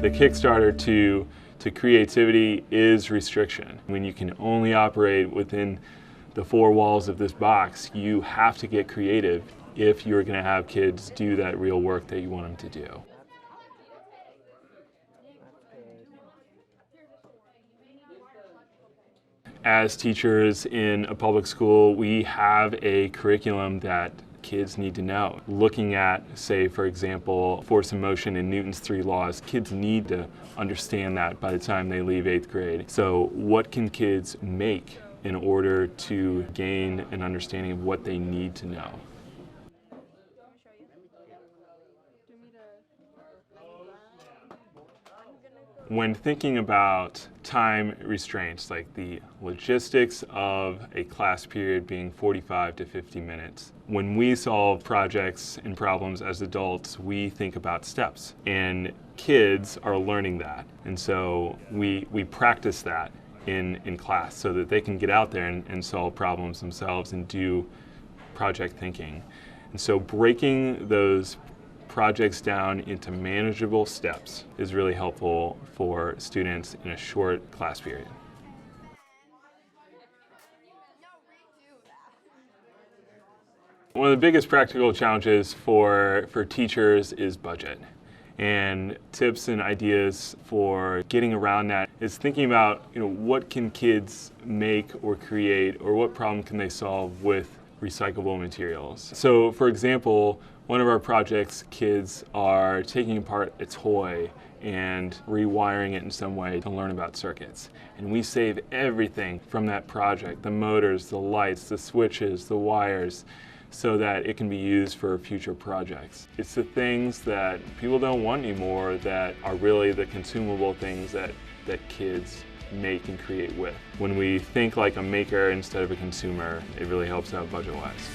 The kickstarter to creativity is restriction. When you can only operate within the four walls of this box, you have to get creative if you're going to have kids do that real work that you want them to do. As teachers in a public school, we have a curriculum that kids need to know. Looking at, say, for example, force and motion in Newton's 3 laws, kids need to understand that by the time they leave 8th grade. So what can kids make in order to gain an understanding of what they need to know? When thinking about time restraints, like the logistics of a class period being 45 to 50 minutes, when we solve projects and problems as adults, we think about steps. And kids are learning that. And so we practice that in class so that they can get out there and solve problems themselves and do project thinking. And so breaking those projects down into manageable steps is really helpful for students in a short class period. One of the biggest practical challenges for teachers is budget. And tips and ideas for getting around that is thinking about, what can kids make or create, or what problem can they solve with recyclable materials. So for example, one of our projects, kids are taking apart a toy and rewiring it in some way to learn about circuits. And we save everything from that project, the motors, the lights, the switches, the wires, so that it can be used for future projects. It's the things that people don't want anymore that are really the consumable things that kids make and create with. When we think like a maker instead of a consumer, it really helps out budget-wise.